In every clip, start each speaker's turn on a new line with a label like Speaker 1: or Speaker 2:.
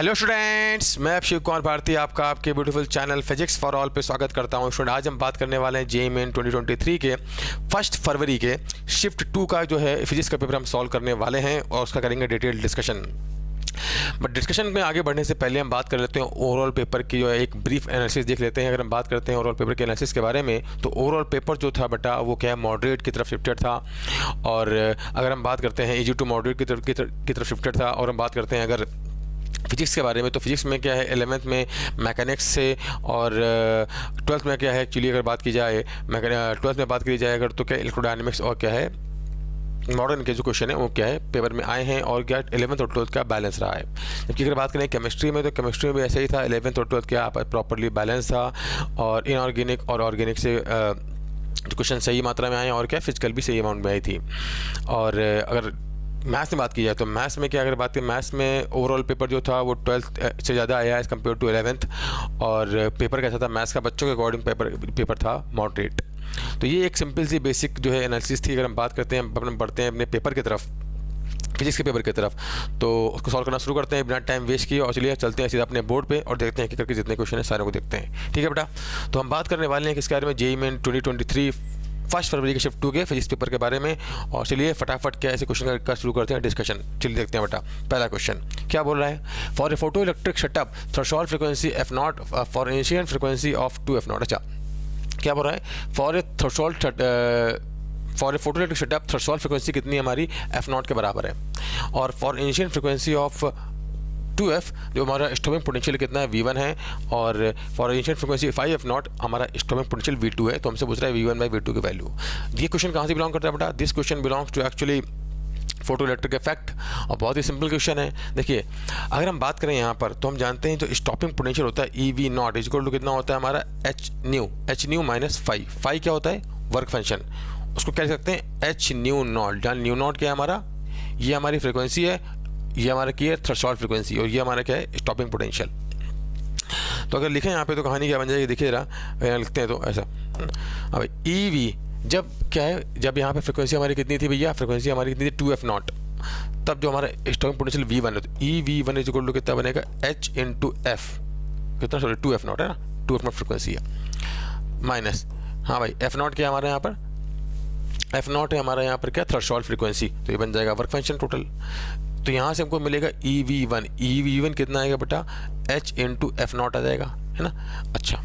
Speaker 1: Hello students, मैं शिव कुमार भारती आपका आपके beautiful channel physics for all पे स्वागत करता हूं। स्टूडेंट, आज हम बात करने वाले हैं जेईई मेन 2023 के 1 फरवरी के शिफ्ट 2 का जो है फिजिक्स का पेपर हम सॉल्व करने वाले हैं और उसका करेंगे डिटेल डिस्कशन। बट डिस्कशन में आगे बढ़ने से पहले हम बात कर लेते हैं ओवरऑल पेपर की जो है एक ब्रीफ एनालिसिस देख लेते हैं। अगर हम बात करते हैं ओवरऑल पेपर के एनालिसिस के बारे में, तो ओवरऑल पेपर जो था बेटा वो क्या है, मॉडरेट की तरफ शिफ्टेड था। और अगर हम बात करते हैं इजी टू मॉडरेट की तरफ शिफ्टेड था। और हम बात करते हैं अगर फिजिक्स के बारे में, तो फिजिक्स में क्या है, 11th में मैकेनिक्स से और 12th में क्या है, एक्चुअली अगर बात की जाए 12th में बात की जाए अगर, तो क्या इलेक्ट्रोडायनेमिक्स और क्या है मॉडर्न के जो क्वेश्चन है वो क्या है पेपर में आए हैं और क्या 11th और 12th का बैलेंस रहा है। जबकि अगर बात करें केमिस्ट्री में, तो केमिस्ट्री में भी ऐसा ही था, 11th और 12th क्या प्रॉपरली बैलेंस था और इनऑर्गेनिक और ऑर्गेनिक से जो क्वेश्चन सही मात्रा में आए और क्या फिजिकल भी सही अमाउंट में आई थी। और अगर मैथ्स में बात की जाए तो मैथ्स में क्या, अगर बात करें मैथ्स में ओवरऑल पेपर जो था वो 12th से ज़्यादा आया एज़ कम्पेयर टू 11th। और पेपर कैसा था, मैथ्स का बच्चों के अकॉर्डिंग पेपर था मॉडरेट। तो ये एक सिंपल सी बेसिक जो है एनालिसिस थी। अगर हम बात करते हैं, अपने बढ़ते हैं अपने पेपर की तरफ, फिजिक्स के पेपर की तरफ, तो उसको सॉल्व करना शुरू करते हैं बिना टाइम वेस्ट किए। और चलिए चलते हैं सीधा अपने बोर्ड पे और देखते हैं कि करके जितने क्वेश्चन है सारे को देखते हैं। ठीक है बेटा, तो हम बात करने वाले हैं किसके बारे में, जेईई मेन 2023 1 फरवरी के शिफ्ट 2 के फिजिक्स पेपर के बारे में। और चलिए फटाफट क्या ऐसे क्वेश्चन का शुरू करते हैं डिस्कशन। चलिए देखते हैं बेटा, पहला क्वेश्चन क्या बोल रहा है, for a photo electric setup threshold frequency f0 for initial frequency of 2 f0। अच्छा, क्या बोल रहा है, for a photo electric setup threshold frequency कितनी हमारी f0 के बराबर है, और for initial frequency of 2f जो हमारा स्टॉपिंग पोटेंशियल कितना है v1 है, और फॉर इनिशियल फ्रीक्वेंसी 5f0 हमारा स्टॉपिंग पोटेंशियल v2 है। तो हमसे पूछ रहा है v1/v2 की वैल्यू। ये क्वेश्चन कहाँ से बिलोंग करता है बेटा, this question belongs to actually photo electric effect. और बहुत ही सिंपल क्वेश्चन है। देखिए, अगर हम बात करें यहाँ पर, तो हम जानते हैं जो स्टॉपिंग पोटेंशियल होता है EV0 इक्वल टू कितना होता है हमारा h न्यू माइनस फाइव क्या होता है, वर्क फंक्शन। उसको कह सकते हैं h न्यू नॉट, जहाँ न्यू नॉट क्या है हमारा, ये हमारी फ्रिक्वेंसी है, ये हमारा क्या है थ्रेशोल्ड फ्रीक्वेंसी, और ये हमारा क्या है स्टॉपिंग पोटेंशियल। तो अगर लिखें यहाँ पे तो कहानी क्या बन जाएगी, देखिए जरा लिखते हैं तो ऐसा। अब EV जब क्या है, जब यहाँ पे फ्रीक्वेंसी हमारी कितनी थी भैया, फ्रीक्वेंसी हमारी कितनी थी 2f0, तब जो हमारा स्टॉपिंग पोटेंशियल v1 है, तो EV1 इज इक्वल टू कितना बनेगा h इंटू f, कितना सॉरी 2f0 है ना, 2f0 फ्रीक्वेंसी है माइनस, हाँ भाई f0 क्या हमारे यहाँ पर, f0 है हमारा यहाँ पर क्या थ्रेशोल्ड फ्रीक्वेंसी, तो ये बन जाएगा वर्क फंक्शन टोटल। तो यहाँ से हमको मिलेगा EV1 कितना आएगा बेटा, h इंटू f0 आ जाएगा, है ना। अच्छा,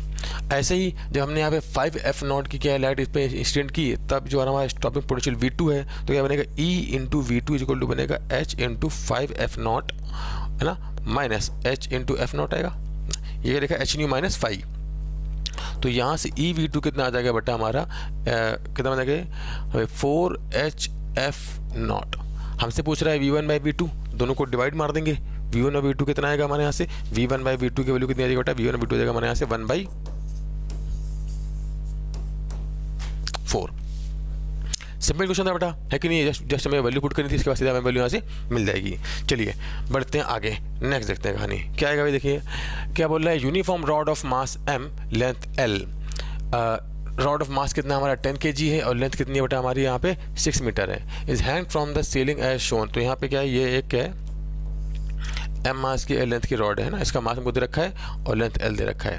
Speaker 1: ऐसे ही जब हमने यहाँ पे 5f0 की क्या लाइट इस पर इंसिडेंट की, तब जो हमारा स्टॉपिंग पोटेंशियल v2 है, तो क्या बनेगा E into v2 equal to बनेगा h इंटू 5f0, है ना, माइनस h इंटू f0 आएगा। ये लिखा h न्यू माइनस 5। तो यहाँ से EV2 कितना आ जाएगा बेटा हमारा, कितना बन जाएगा 4hf0। हमसे पूछ रहा है v1/v2, दोनों को डिवाइड मार देंगे, v1 और v2 कितना आएगा हमारे यहाँ से, v1/v2 की वैल्यू कितनी आ जाएगी बेटा, v1 और v2 आ जाएगा हमारे यहाँ से 1/4। सिंपल क्वेश्चन था बेटा, है कि नहीं, जस्ट हमें वैल्यू पुट करनी थी, इसके बाद सीधा हमें वैल्यू यहाँ से मिल जाएगी। चलिए बढ़ते हैं आगे, नेक्स्ट देखते हैं कहानी क्या आएगा भाई। देखिए क्या बोल रहा है, uniform rod of mass m length l, rod of mass कितना हमारा 10 kg है और लेंथ कितनी है बेटा हमारी यहाँ पे 6 मीटर है, is hang from the ceiling as shown. तो यहाँ पे क्या है, ये एक है m मास की लेंथ की रॉड है ना, इसका मास हमको दे रखा है और लेंथ l दे रखा है।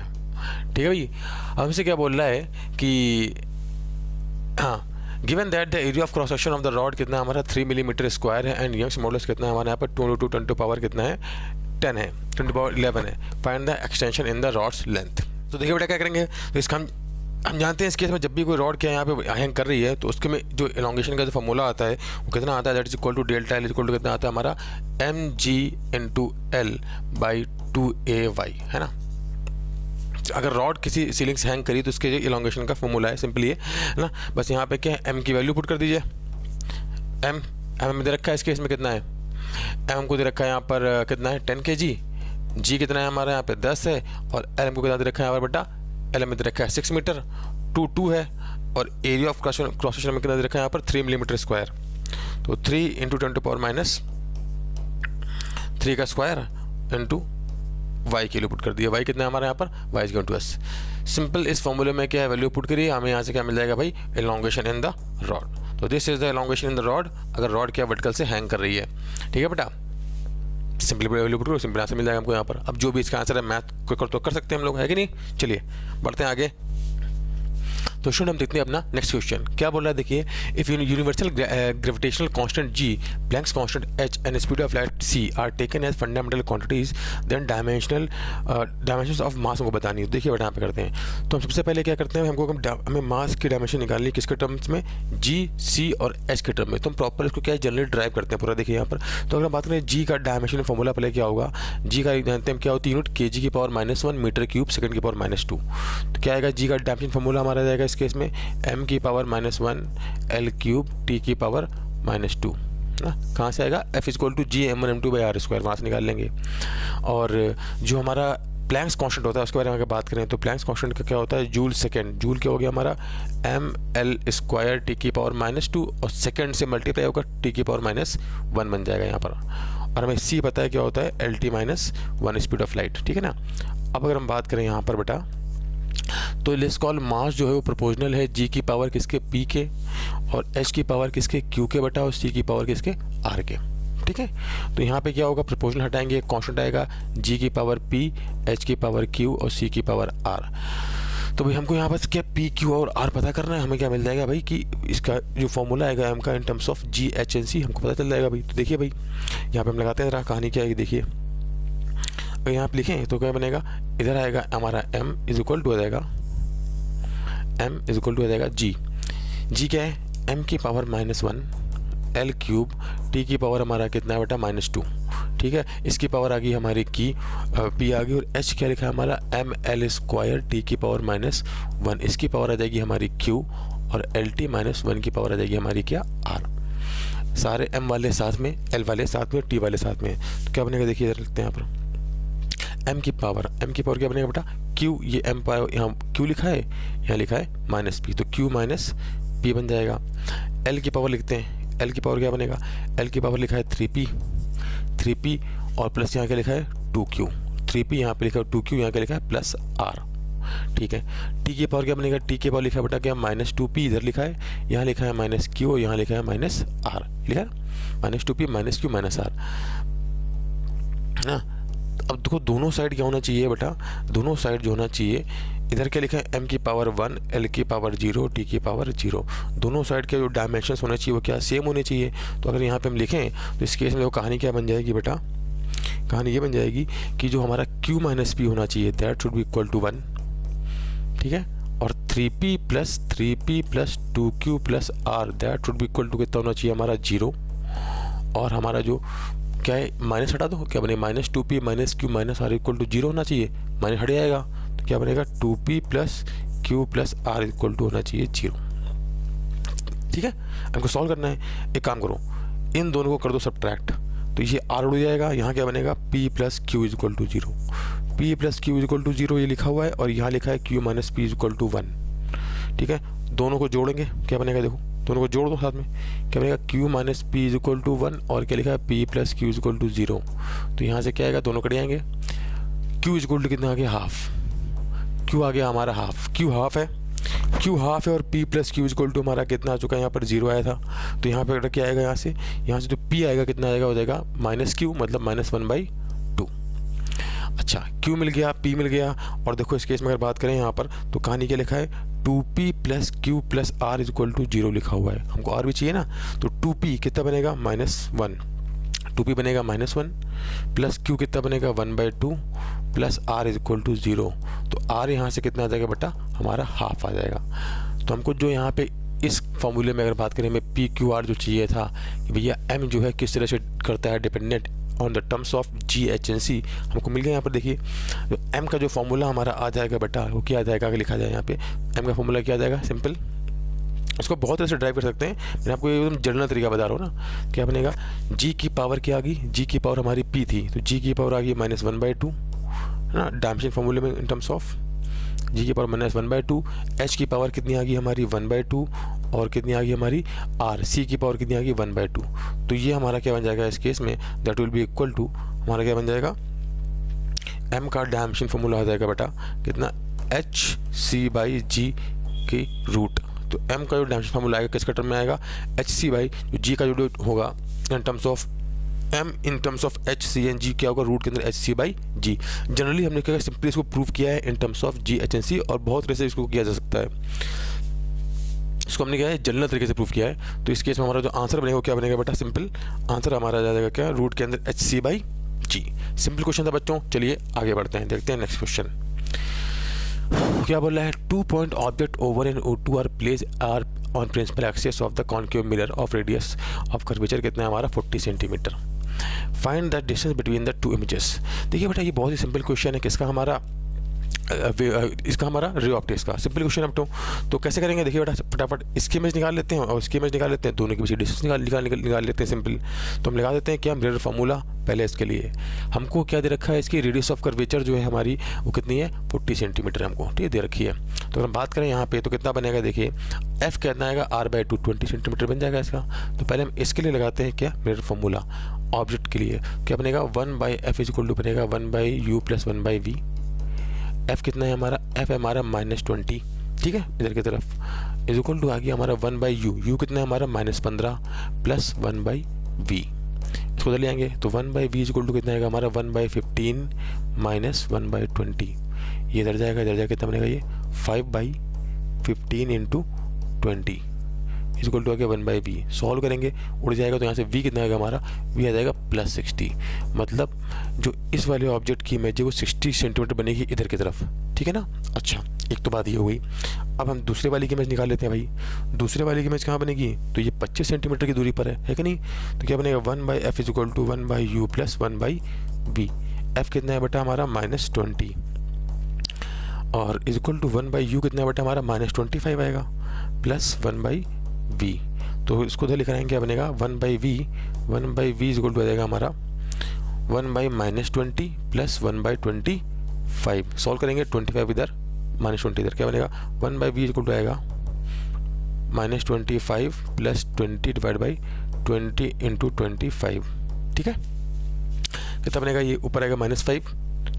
Speaker 1: ठीक है भाई, हमसे क्या बोल रहा है कि हाँ, given that the area of cross section of the rod कितना हमारा 3 मिलीमीटर स्क्वायर है, एंड यंग्स मॉडुलस कितना है हमारे यहाँ पर 2 × 10 पावर कितना है 10 है, 10 पावर 11 है। Find the extension in the rods length. तो देखिए बेटा क्या करेंगे, तो इसका हम जानते हैं इस केस में जब भी कोई रॉड क्या यहाँ पे हैंग कर रही है, तो उसके में जो एलोंगेशन का जो फॉर्मूला आता है वो कितना आता है, that is equal to delta L equal to कितना आता है हमारा mg इंटू l/2ay, है ना। अगर रॉड किसी सीलिंग से हैंग करी तो उसके जो एलोंगेशन का फॉर्मूला है सिंपली है ना, बस यहाँ पे क्या है m की वैल्यू पुट कर दीजिए। m दे रखा है इस केस में कितना है, m को दे रखा है यहाँ पर कितना है 10 kg, g कितना है हमारा यहाँ पे 10 है, और l को कितना दे रखा है हमारा बेटा, l में दे रखा है 6 मीटर, 2 है, और एरिया ऑफ क्रॉस सेक्शन में कितना दे रखा है यहाँ पर 3 मिलीमीटर स्क्वायर। तो 3 × 10 पावर माइनस 3 का स्क्वायर इंटू y की वैल्यू पुट कर दिया, y कितना है हमारे यहाँ पर, y is equal to s। Simple इस फॉर्मूले में क्या है वैल्यू पुट करिए, हमें यहाँ से क्या मिल जाएगा भाई, एलोंगेशन इन द रॉड। तो this is the elongation in the rod, अगर रॉड क्या वर्टिकल से हैंग कर रही है। ठीक है बेटा, सिंपली पुट करो, सिंपल आंसर मिल जाएगा हमको यहाँ पर। अब जो भी इसका आंसर है मैथ तो कर सकते हैं हम लोग, है कि नहीं। चलिए बढ़ते हैं आगे। तो स्टूडेंट हम देखते हैं अपना नेक्स्ट क्वेश्चन क्या बोल रहा है। देखिए, if universal gravitational constant g, Planck's constant h and speed of light c are taken as fundamental quantities, then dimensions of mass हमको बतानी है। देखिए बेटा यहाँ पे करते हैं। तो हम सबसे पहले क्या करते हैं, हमको हमें मास की डायमेंशन निकालनी है किसके टर्म्स में, g, c और h के टर्म में। तो हम प्रॉपर इसको क्या जनरली ड्राइव करते हैं पूरा। देखिए यहाँ पर, तो अगर हम बात करें g का डायमेंशन फॉर्मूला पहले क्या होगा, g का जानते हैं क्या होती है यूनिट, kg की पावर -1 मीटर क्यूब सेकंड की पावर -2। तो क्या आएगा, g का डायमेंशन फॉर्मूला हमारा जाएगा इस केस में m की पावर -1 l क्यूब t की पावर -2 ना। कहाँ से आएगा, f = g m1m2/r², वहाँ से निकाल लेंगे। और जो हमारा प्लैंक्स कांस्टेंट होता है उसके बारे में अगर बात करें तो प्लैंक्स कांस्टेंट का क्या होता है, जूल सेकंड। जूल क्या हो गया हमारा, ml² t की पावर -2 और सेकंड से मल्टीप्लाई होगा t की पावर -1 बन जाएगा यहाँ पर। और हमें c पता है क्या होता है, LT-1 स्पीड ऑफ लाइट, ठीक है ना। अब अगर हम बात करें यहाँ पर बेटा, तो लेट्स कॉल मास जो है वो प्रोपोर्शनल है g की पावर किसके, p के, और h की पावर किसके, q के बटा, और c की पावर किसके, r के, ठीक है। तो यहाँ पे क्या होगा, प्रोपोर्शनल हटाएंगे, कांस्टेंट आएगा g की पावर p, h की पावर q और c की पावर r। तो भाई हमको यहाँ पर क्या p, q और r पता करना है। हमें क्या मिल जाएगा भाई कि इसका जो फॉर्मूला आएगा m का इन terms of g, h and c हमको पता चल जाएगा भाई। तो देखिए भाई यहाँ पे हम लगाते हैं, कहानी क्या है देखिए। अगर यहाँ पे लिखें तो क्या बनेगा, इधर आएगा हमारा m = हो जाएगा, m = हो जाएगा g क्या है, m की पावर -1 l क्यूब t की पावर हमारा कितना है बेटा, -2, ठीक है। इसकी पावर आ गई हमारी की p आ गई, और h क्या लिखा है हमारा, ml² t की पावर -1, इसकी पावर आ जाएगी हमारी q, और LT-1 की पावर आ जाएगी हमारी क्या, r। सारे m वाले साथ में, l वाले साथ में, t वाले साथ में। तो क्या बनेगा देखिए, इधर लिखते हैं यहाँ पर, m की पावर क्या बनेगा बेटा, q, ये m पावर यहाँ q लिखा है, यहाँ लिखा है -p, तो q -p बन जाएगा। l की पावर लिखते हैं, l की पावर क्या बनेगा, l की पावर लिखा है 3p और प्लस यहाँ क्या लिखा है 2q, 3p यहाँ पे लिखा है 2q, यहाँ क्या लिखा है +r, ठीक है। t की पावर क्या बनेगा, t की पावर लिखा है बेटा क्या, -2p इधर लिखा है, यहाँ लिखा है -q और यहाँ लिखा है -r, लिखा है -2p -q -r ना। अब देखो दोनों साइड क्या होना चाहिए बेटा, दोनों साइड जो होना चाहिए, इधर क्या लिखा है m की पावर 1, l की पावर 0, t की पावर 0। दोनों साइड के जो डायमेंशंस होने चाहिए वो क्या, सेम होने चाहिए। तो अगर यहाँ पे हम लिखें तो इस केस में वो कहानी क्या बन जाएगी बेटा, कहानी ये बन जाएगी कि जो हमारा q - p होना चाहिए, that should be equal to 1, ठीक है। और 3p + 2q + r that should be equal to कितना होना चाहिए हमारा, 0। और हमारा जो क्या है, माइनस हटा दो, क्या बनेगा, -2p - q - r = 0 होना चाहिए, माइनस हट जाएगा तो क्या बनेगा, 2p + q + r = होना चाहिए 0, ठीक है। हमको सॉल्व करना है। एक काम करो, इन दोनों को कर दो सब्ट्रैक्ट, तो ये r उड़ जाएगा, यहाँ क्या बनेगा, p + q = 0, p + q = 0 ये लिखा हुआ है, और यहाँ लिखा है q - p = 1, ठीक है। दोनों को जोड़ेंगे, क्या बनेगा, देखो दोनों को जोड़ दो साथ में, क्या बनेगा, q - p = 1 और क्या लिखा है p + q = 0। तो यहाँ से क्या आएगा, दोनों कट जाएंगे, q = कितना आ गया, हाफ, q आ गया हमारा हाफ, q हाफ है, और p + q = हमारा कितना आ चुका है, यहाँ पर 0 आया था। तो यहाँ पर क्या आएगा, यहाँ से जो p आएगा कितना आएगा, हो जाएगा -q, मतलब -1/2। अच्छा, q मिल गया, p मिल गया। और देखो इस केस में अगर बात करें यहाँ पर, तो कहानी क्या लिखा है, 2p + q + r = 0 लिखा हुआ है, हमको r भी चाहिए ना। तो 2p कितना बनेगा, -1, 2p बनेगा -1 + q कितना बनेगा, 1/2 + r = 0। तो r यहाँ से कितना आ जाएगा बेटा, हमारा हाफ आ जाएगा। तो हमको जो यहाँ पे इस फॉर्मूले में अगर बात करें, हमें p q r जो चाहिए था कि भैया m जो है किस तरह से करता है dependent on the terms of g, h and c, हमको मिल गया। यहाँ पर देखिए जो m का जो फॉर्मूला हमारा आ जाएगा बेटा, वो क्या आ जाएगा, अगर लिखा जाए यहाँ पे m का फॉर्मूला क्या आ जाएगा, सिंपल, उसको बहुत तरह से ड्राइव कर सकते हैं, मैं आपको एकदम जनरल तरीका बता रहा हूँ ना। क्या बनेगा, g की पावर क्या आ गई, g की पावर हमारी p थी, तो g की पावर आ गई -1/2, है ना, डायमेंशन फॉर्मूले में इन टर्म्स ऑफ g की पावर -1/2, h की पावर कितनी आ गई हमारी 1/2, और कितनी आ गई हमारी r, c की पावर कितनी आ गई 1/2। तो ये हमारा क्या बन जाएगा इस केस में, that will be equal to, हमारा क्या बन जाएगा, m का डायमेंशन फॉर्मूला आ जाएगा बेटा कितना, hc/g की रूट। तो m का जो डायमेंशन फॉर्मूला आएगा किसका टर्म में आएगा, hc/g का जो होगा in terms of m in terms of H C and G क्या होगा, रूट के अंदर H C by G. Generally हमने क्या सिंपली इसको प्रूव किया है in terms of G H and C, और बहुत तरह से इसको किया जा सकता है। इसको हमने क्या है जनरल तरीके से प्रूव किया है। तो इस केस में हमारा जो आंसर बनेगा क्या बनेगा बेटा, सिंपल आंसर हमारा आ जाएगा क्या, रूट के अंदर H C by G. Simple question था बच्चों, चलिए आगे बढ़ते हैं, देखते हैं नेक्स्ट क्वेश्चन क्या बोल रहा है। 2 point object over and O2 are place are on principal axis of the concave mirror of radius of curvature कितना है हमारा 40 centimetre. Find the distance between the two images. देखिए बेटा ये बहुत ही सिंपल क्वेश्चन है, किसका हमारा इसका हमारा रे ऑप्टिक्स का सिंपल क्वेश्चन है। तो कैसे करेंगे, देखिए बेटा फटाफट इसकी इमेज निकाल लेते हैं और इसकी इमेज निकाल लेते हैं, दोनों के बीच डिस्टेंस निकाल लेते हैं सिंपल। तो हम लगा देते हैं क्या, मिरर फार्मूला पहले इसके लिए हमको क्या दे रखा है, इसकी रेडियस ऑफ कर्वेचर जो है हमारी वो कितनी है 40 सेंटीमीटर हमको, ठीक है दे रखी है। तो हम बात करें यहाँ पे तो कितना बनेगा, देखिए एफ कितना आएगा r/2 20 सेंटीमीटर बन जाएगा इसका। तो पहले हम इसके लिए लगाते हैं क्या, मिरर फार्मूला ऑब्जेक्ट के लिए क्या बनेगा 1/f इक्वल टू बनेगा 1/u + 1/v। f कितना है हमारा, f है हमारा -20, ठीक है इधर की तरफ इज इक्वल टू आ गया हमारा 1/u, u कितना है हमारा -15 + 1/v। इसको उधर ले आएंगे तो 1/v इज इक्वल टू कितना आएगा हमारा 1/15 - 1/20। ये इधर जाएगा कितना बनेगा ये 5/15 × 20 इज इक्वल टू आ गया 1/v। सॉल्व करेंगे उड़ जाएगा तो यहाँ से v कितना आएगा हमारा, v आ जाएगा +60। मतलब जो इस वाले ऑब्जेक्ट की इमेज है वो 60 सेंटीमीटर बनेगी इधर की तरफ, ठीक है ना। अच्छा एक तो बात ये हो गई। अब हम दूसरे वाली की इमेज निकाल लेते हैं भाई। दूसरे वाली की इमेज कहाँ बनेगी, तो ये 25 सेंटीमीटर की दूरी पर है कि नहीं। तो क्या बनेगा 1/f is equal to 1/u + 1/v। f कितना है बेटा हमारा -20 और इज इक्वल टू 1/u कितना है बेटा हमारा -25 आएगा + 1/v। तो इसको उधर लिख रहे हैं क्या बनेगा 1/v इज इक्वल टू आ जाएगा हमारा 1/-20 + 1/25। सॉल्व करेंगे 25 इधर -20 इधर क्या बनेगा 1/v इज इक्वल टू आएगा -25 + 20 / 20 × 25, ठीक है कितना बनेगा, ये ऊपर आएगा -5,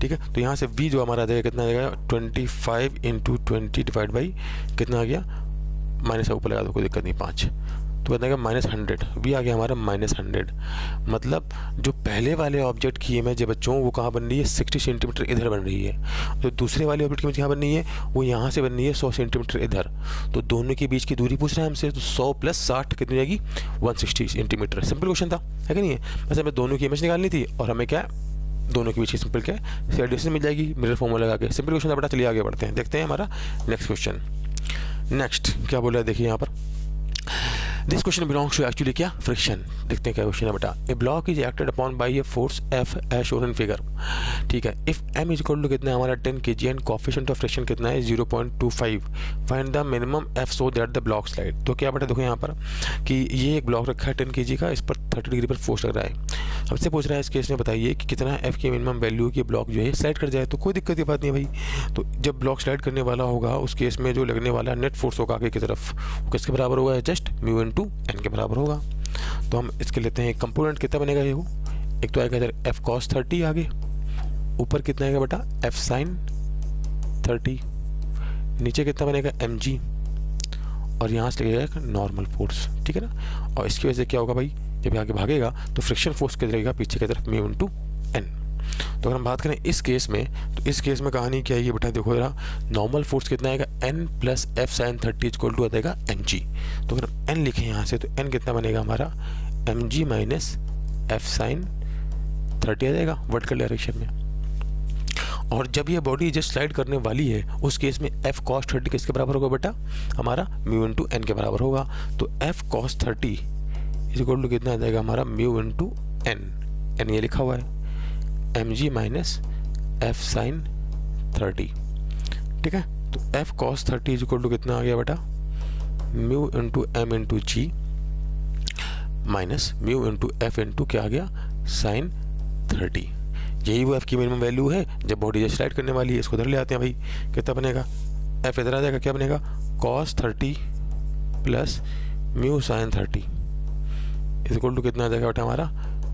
Speaker 1: ठीक है। तो यहाँ से v जो हमारा आ जाएगा कितना आ जाएगा 25 × 20 / कितना आ गया, माइनस ऊपर लगा दो कोई दिक्कत नहीं 5, तो बताएगा -100, v आ गया हमारा -100। मतलब जो पहले वाले ऑब्जेक्ट की इमेज है बच्चों वो कहाँ बन रही है 60 सेंटीमीटर इधर बन रही है। तो दूसरे वाले ऑब्जेक्ट की इमेज कहाँ बन रही है, वो यहाँ से बन रही है 100 सेंटीमीटर इधर। तो दोनों के बीच की दूरी पूछ रहे हैं हमसे, तो 100 + 60 कितनी जाएगी 160 सेंटीमीटर। सिंपल क्वेश्चन था है कि नहीं है। बस हमें दोनों की इमेज निकालनी थी और हमें क्या दोनों के बीच की सिंपल क्या है डिस्टेंस मिल जाएगी मिरर फॉर्मूला लगा के। सिंपल क्वेश्चन था बेटा, चलिए आगे बढ़ते हैं, देखते हैं हमारा नेक्स्ट क्वेश्चन। नेक्स्ट क्या बोल रहा है देखिए यहाँ पर, this question belongs to actually क्या फ्रिक्शन। देखते हैं क्या क्वेश्चन है बेटा। A block is acted upon by a force F as shown in figure, ठीक है। If M is equal to कितना है हमारा 10 kg and coefficient of friction कितना है 0.25, find the minimum F so that the block slide. तो क्या बेटा देखो यहाँ पर कि ये एक ब्लॉक रखा है 10 kg का, इस पर 30 डिग्री पर फोर्स लग रहा है। हमसे पूछ रहा है इस केस में बताइए कि कितना F की मिनिमम वैल्यू की ब्लॉक जो है स्लाइड कर जाए। तो कोई दिक्कत की बात नहीं भाई, तो जब ब्लॉक स्लाइड करने वाला होगा उस केस में जो लगने वाला नेट फोर्स होगा आगे की तरफ वो किसके बराबर होगा, जस्ट म्यू × n के बराबर होगा। तो हम इसके लेते हैं कंपोनेंट कितना बनेगा ये, एक तो आएगा इधर F cos 30 आगे, ऊपर कितना आएगा बेटा F sin 30, नीचे कितना बनेगा mg और यहाँ से लगेगा नॉर्मल फोर्स, ठीक है ना। और इसकी वजह से क्या होगा भाई, जब आगे भागेगा तो फ्रिक्शन फोर्स कितना लगेगा पीछे की तरफ म्यू × n। तो अगर हम बात करें इस केस में, तो इस केस में कहानी क्या है ये बेटा देखो जरा, नॉर्मल फोर्स कितना आएगा n + F sin 30 equal to आ जाएगा mg। तो अगर हम n लिखें यहाँ से तो n कितना बनेगा हमारा mg - F sin 30 आ जाएगा वर्टिकल डायरेक्शन में। और जब ये बॉडी जस्ट स्लाइड करने वाली है उस केस में F cos 30 किसके बराबर होगा बेटा, हमारा म्यू × n के बराबर होगा। तो F cos 30 is equal to कितना आ जाएगा हमारा म्यू × n ये लिखा हुआ है mg - F sin 30, ठीक है। तो F cos 30 is equal to कितना आ गया बेटा mu × m × g minus mu × f × क्या आ गया sin 30। यही वो F की मिनिमम वैल्यू है जब बॉडी जस्ट स्लाइड करने वाली है। इसको इधर ले आते हैं भाई, कितना बनेगा F इधर आ जाएगा, क्या बनेगा cos 30 + mu sin 30 is equal to कितना आ जाएगा बेटा हमारा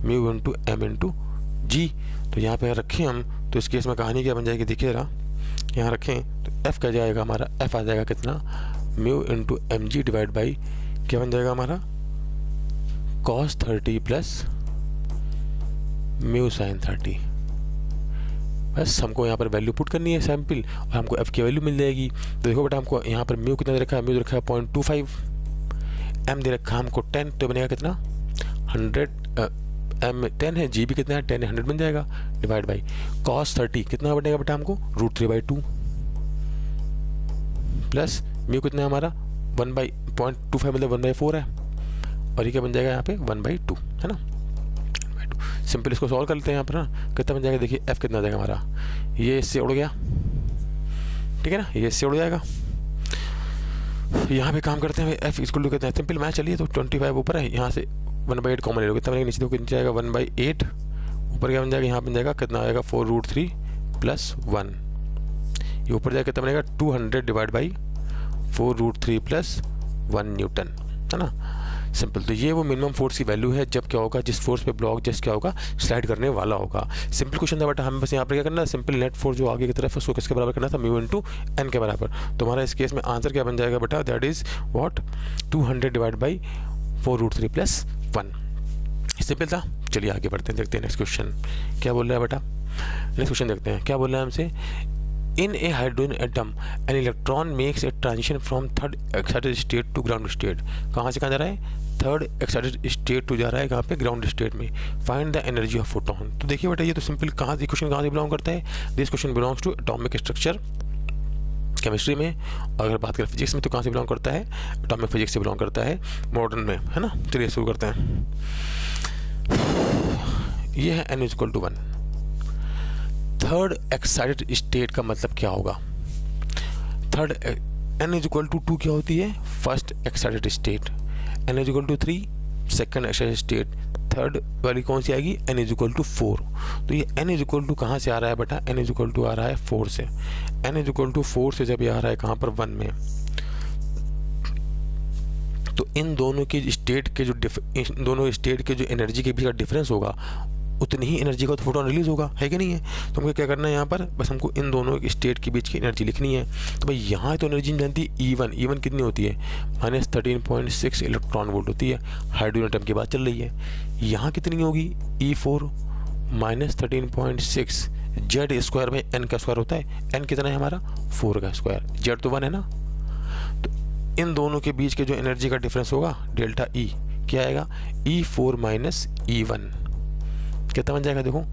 Speaker 1: म्यू × m × g। तो यहाँ पे रखें हम तो इस केस में कहानी क्या बन जाएगी देखिए जरा, यहाँ रखें तो F क्या जाएगा हमारा, F आ जाएगा कितना म्यू × mg डिवाइड बाई क्या बन जाएगा हमारा cos 30 + म्यू साइन 30। बस हमको यहाँ पर वैल्यू पुट करनी है सैम्पल और हमको एफ की वैल्यू मिल जाएगी। तो देखो बेटा हमको यहाँ पर म्यू कितना दे रखा है, म्यू दे रखा है 0.25, एम दे रखा है हमको 10, तो बनेगा कितना 100, एम 10 है, जी भी कितना है 10 है, 100 बन जाएगा, डिवाइड बाई cos 30 कितना बनेगा बेटा हमको √3/2 प्लस म्यू कितना है हमारा 1/0.25 मतलब 1/4 है, और ये क्या बन जाएगा यहाँ पे 1/2 है ना। सिंपल इसको सॉल्व कर लेते हैं यहाँ पर ना, कितना बन जाएगा देखिए एफ कितना आ जाएगा हमारा, ये इससे उड़ गया, ठीक है ना, ये इससे उड़ जाएगा। यहाँ पे काम करते हैं एफ इक्वल टू कितना है, सिंपल मैच चलिए, तो 25 ऊपर है, यहाँ से 1/8 कॉमन ले लो, कितना बनेगा नीचे देखो कितना जाएगा 1/8, ऊपर क्या बन जाएगा यहाँ बन जाएगा कितना आएगा 4√3 + 1, ये ऊपर जाएगा कितना बनेगा 200 डिवाइड बाई 4√3 + 1 न्यूटन, है ना। सिंपल, तो ये वो मिनिमम फोर्स की वैल्यू है जब क्या होगा, जिस फोर्स पे ब्लॉक जस्ट क्या होगा स्लाइड करने वाला होगा। सिंपल क्वेश्चन था बेटा, हमें बस यहाँ पर क्या करना है, सिंपल नेट फोर्स जो आगे की तरफ है उसको किसके बराबर करना था, म्यू इंटू एन के बराबर। तो हमारा इस केस में आंसर क्या बन जाएगा बेटा, that is what 200 divide by 4√3 + 1। Simple था। चलिए आगे बढ़ते हैं, देखते हैं नेक्स्ट क्वेश्चन क्या बोल रहा है बेटा। नेक्स्ट क्वेश्चन देखते हैं क्या बोल रहा है हमसे। In a hydrogen atom, an electron makes a transition from third excited state to ground state. कहाँ से कहाँ जा रहा है, थर्ड एक्साइटेड स्टेट टू जा रहा है कहाँ पे, ग्राउंड स्टेट में। Find the energy of photon. तो देखिए बेटा ये तो सिंपल कहाँ से क्वेश्चन कहाँ से बिलोंग करता है, this question belongs to atomic structure chemistry में, और अगर बात करें फिजिक्स में तो कहाँ से बिलोंग करता है, एटॉमिक फिजिक्स से बिलोंग करता है मॉडर्न में, है ना। चलिए शुरू करते हैं। ये है n = 1। थर्ड एक्साइटेड स्टेट का मतलब क्या होगा, थर्ड n = 2 क्या होती है, first excited state, n = 3 second excited state, third वाली कौन सी आएगी, n = 4। तो ये n = कहाँ से आ रहा है बेटा, n = आ रहा है 4 से, n = 4 से जब ये आ रहा है कहाँ पर 1 में, तो इन दोनों की स्टेट के जो दोनों स्टेट के जो एनर्जी के बीच का डिफरेंस होगा उतनी ही एनर्जी का तो फोटोन रिलीज होगा, है कि नहीं है। तो हमको क्या करना है यहाँ पर, बस हमको इन दोनों स्टेट के बीच की एनर्जी लिखनी है। तो भाई यहाँ तो एनर्जी जानती है E1 कितनी होती है, -13.6 इलेक्ट्रॉन वोल्ट होती है, हाइड्रोजन एटम की बात चल रही है। यहाँ कितनी होगी E4 -13.6 Z² होता है, n कितना है हमारा 4² Z तो 1 है ना। तो इन दोनों के बीच के जो एनर्जी का डिफरेंस होगा डेल्टा E क्या आएगा, E4 - E1 कितना बन जाएगा देखो,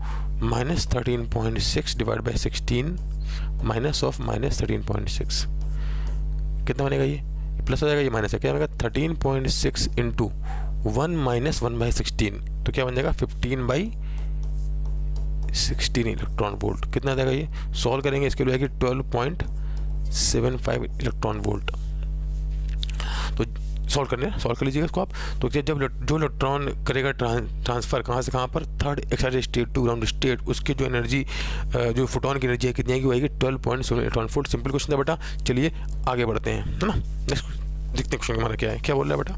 Speaker 1: -13.6 डिवाइड बाई 16 माइनस ऑफ -13.6 कितना बनेगा, ये प्लस हो जाएगा, ये माइनस है, क्या बनेगा 13.6 इंटू 1 - 1/16 तो क्या बन जाएगा 15/16 इलेक्ट्रॉन वोल्ट। कितना आ जाएगा ये, सॉल्व करेंगे इसके लिए 12.75 इलेक्ट्रॉन वोल्ट। तो सॉल्व कर लीजिएगा इसको आप। तो जब जो इलेक्ट्रॉन करेगा ट्रांसफ़र कहाँ से कहाँ पर, third excited state to ground state, उसकी जो एनर्जी जो फोटोन की एनर्जी है कितनी आएगी, वो आएगी 12.7 इलेक्ट्रॉन वोल्ट। सिंपल क्वेश्चन था बेटा। चलिए आगे बढ़ते हैं, है ना। नेक्स्ट देखते हैं क्वेश्चन हमारा क्या है, क्या बोल रहा है बेटा।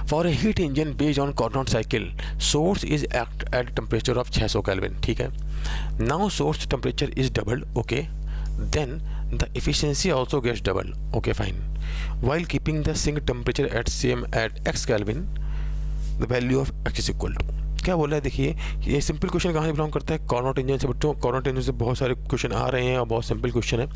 Speaker 1: For a heat engine based on Carnot cycle, source is act at temperature of 600 kelvin, ठीक है। Now source temperature is doubled, okay, then the efficiency also gets double, okay fine, while keeping the sink temperature at same at x Kelvin, the value of x is equal to। क्या बोल रहा है देखिए, ये simple question कहाँ से belong करता है, कार्नोट इंजन से। बच्चों कार्नोट इंजन से बहुत सारे क्वेश्चन आ रहे हैं और बहुत सिंपल क्वेश्चन है,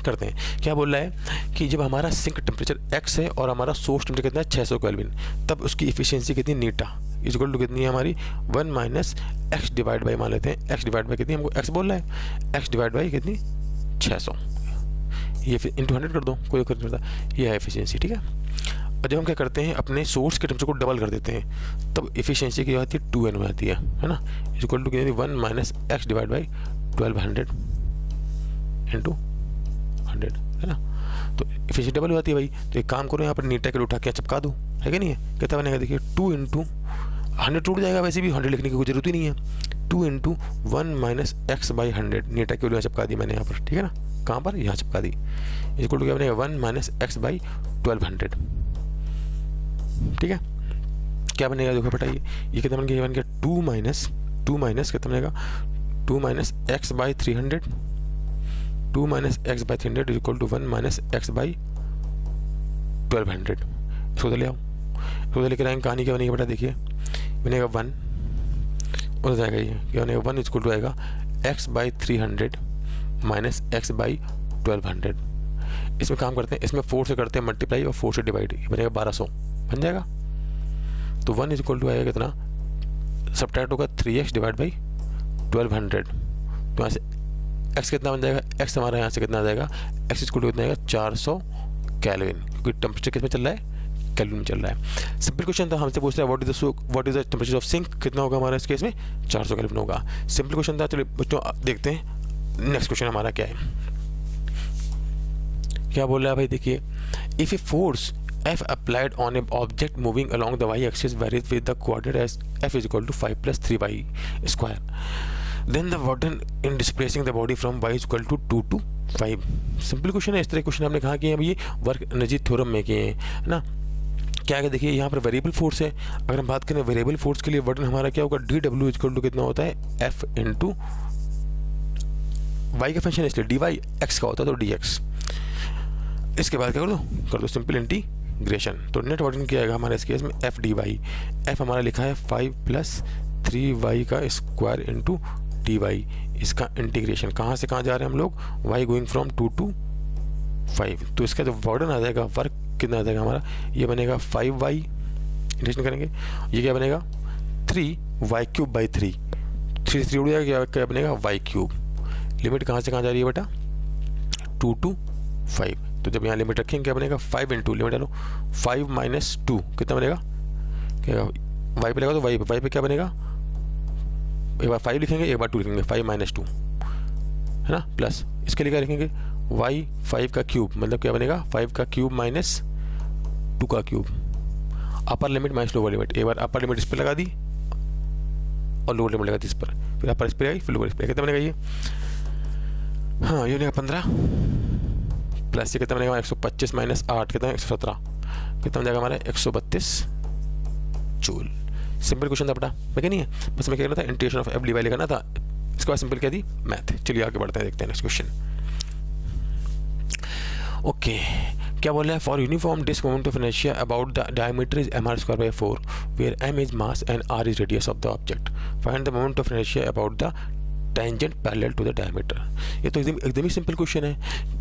Speaker 1: करते हैं। क्या बोल रहा है कि जब हमारा सिंक टेम्परेचर x है और हमारा सोर्स टेम्परेचर कितना है 600 केल्विन, तब उसकी इफिशियंसी कितनी, नीटा इक्वल टू कितनी है हमारी 1 - x डिवाइड बाई, मान लेते हैं x डिवाइड बाई कितनी, हमको x बोल रहा है, x डिवाइड बाई कितनी 600, ये फिर इंटू 100 कर दो, कोई फर्क नहीं पड़ता, ये है एफिशिएंसी, ठीक है। और जब हम क्या करते हैं अपने सोर्स के टेम्परेचर को डबल कर देते हैं, तब एफिशिएंसी की आती है 2n हो जाती है ना, इक्वल टू कितनी 1 - x डिवाइड बाई 1200 इंटू 100, है ना। तो एफिशिएंसी डबल हो जाती है भाई। तो एक काम करो यहाँ पर नीटा के उठा के चिपका दो, है कि नहीं है। कितना बनेगा देखिए 2 इंटू 100 टूट जाएगा, वैसे भी 100 लिखने की कोई जरूरत ही नहीं है। 2 इंटू 1 - x बाई 100 नीटा के लिए चिपका दी मैंने यहाँ पर, ठीक है ना। कहाँ पर, यहाँ चिपका दी। इक्वल टू क्या बनेगा 1 - x बाई 1200, ठीक है। क्या बनेगा देखो बेटा, ये कितना बन गया, ये बन गया 2 माइनस कितना बनेगा 2 - x by 300, 2 - x by 300 equal to 1 - x by 1200। इसको ले आओ, इसको लेकर आएंगे, कहानी क्या बनेगी बेटा देखिए, बनेगा 1 हो जाएगा ये क्या बनेगा, 1 इक्वल टू आएगा x/300 माइनस x/1200। इसमें काम करते हैं, इसमें 4 से करते हैं मल्टीप्लाई और 4 से डिवाइड, ये बनेगा 1200 बन जाएगा। तो 1 इक्वल टू आएगा कितना, सब्ट्रैक्ट होगा 3x डिवाइड बाई 1200। तो यहाँ से x कितना बन जाएगा, x हमारा यहाँ से कितना आ जाएगा, x इक्वल टू कितना आएगा 400 केल्विन, क्योंकि टेम्परेचर किस में चल रहा है, केल्विन में चल रहा है। सिंपल क्वेश्चन था, हमसे पूछ रहा है what is the temperature of sink, कितना होगा हमारा इस केस में 400 केल्विन होगा। सिंपल क्वेश्चन था। चलिए बच्चों देखते हैं नेक्स्ट क्वेश्चन हमारा क्या है, क्या बोल रहा है भाई। देखिए, if A force F applied on an object moving along the y-axis varies with the coordinate as F is equal to 5 plus 3y square. Then the burden in displacing the body from y is equal to 2 to 5. Simple question है। इस तरह question हमने कहा कि अभी ये work energy theorem में किए हैं ना। क्या है, देखिए यहाँ पर वेरिएबल फोर्स है। अगर हम बात करें वेरिएबल फोर्स के लिए वर्डन हमारा क्या होगा, dw इज इक्वल टू कितना होता है, F इंटू y का फंक्शन है इसलिए dy x का होता है तो dx। इसके बाद क्या कर दो सिंपल इंटीग्रेशन। तो नेट वर्किंग क्या आएगा हमारे इस केस में, एफ डी वाई। एफ हमारा लिखा है 5 प्लस 3y का स्क्वायर इंटू डी वाई। इसका इंटीग्रेशन कहाँ से कहाँ जा रहे हैं हम लोग, y गोइंग फ्रॉम 2 to 5। तो इसका जो वर्डन आ जाएगा, वर्क कितना आ जाएगा हमारा, ये बनेगा 5y इंटीग्रेशन करेंगे, ये क्या बनेगा 3y³ 3 3 उड़ जाएगा, क्या बनेगा y³। लिमिट कहाँ से कहाँ जा रही है बेटा, 2 to 5। तो जब यहाँ लिमिट रखेंगे क्या बनेगा, 5 इंटू लिमिट डालो 5 माइनस 2 कितना बनेगा, क्या y पे लगा तो y पे क्या बनेगा, एक बार 5 लिखेंगे एक बार 2 लिखेंगे, 5 माइनस 2 है ना, प्लस इसके लिए क्या लिखेंगे y 5 का क्यूब, मतलब क्या बनेगा 5 का क्यूब माइनस 2 का cube. Upper limit minus lower limit, एक बार अपर लिमिट इस पर लगा दी और लोअर लिमिट लगा दी इस पर, फिर अपर इस पर आई फिर लोअर इस पर, कितना बनेगा ये, हाँ ये बनेगा 15 प्लस ये कितना बनेगा 125 माइनस 8 कितना 117, कितना बन जाएगा हमारा 132 जूल। सिंपल क्वेश्चन था बेटा, मैं क्या नहीं है, बस मैं क्या करना था, integration of F D Y करना था। इसके बाद सिंपल क्या दी, मैथ। चलिए आगे बढ़ते हैं, देखते हैं नेक्स्ट क्वेश्चन। ओके, क्या बोल रहा है, for uniform disc moment of inertia about the diameter is mr²/4 where m is mass and r is radius of the object, find the moment of inertia about the tangent parallel to the diameter. ये तो एकदम ही simple question है।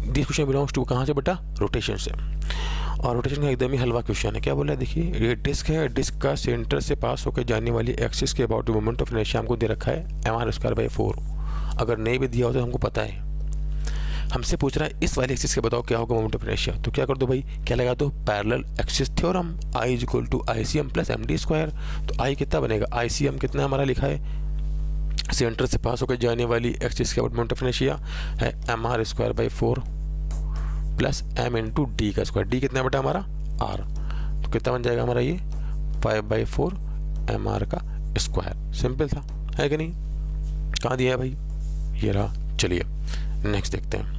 Speaker 1: This question belongs to कहाँ से बेटा, rotation से, और रोटेशन का एकदम ही हलवा क्वेश्चन है। क्या बोला है, देखिए ये डिस्क है, डिस्क का सेंटर से पास होकर जाने वाली एक्सिस के अबाउट मोमेंट ऑफ इनर्शिया हमको दे रखा है mr²/4। अगर नहीं भी दिया हो तो हमको पता है, हमसे पूछ रहा है इस वाली एक्सिस के बताओ क्या होगा मोमेंट ऑफ इनर्शिया। तो क्या कर दो भाई, क्या लगा दो, parallel axis theorem, I is equal to ICM plus MD²। तो I कितना बनेगा, ICM कितना हमारा लिखा है, सेंटर से पास होकर जाने वाली एक्सिस के मोमेंट ऑफ इनर्शिया है mr²/4 plus m into D का स्क्वायर, डी कितना बेटा हमारा r। तो कितना बन जाएगा हमारा ये 5/4 mr का स्क्वायर। सिंपल था, है कि नहीं, कहाँ दिया है भाई, ये रहा। चलिए नेक्स्ट देखते हैं।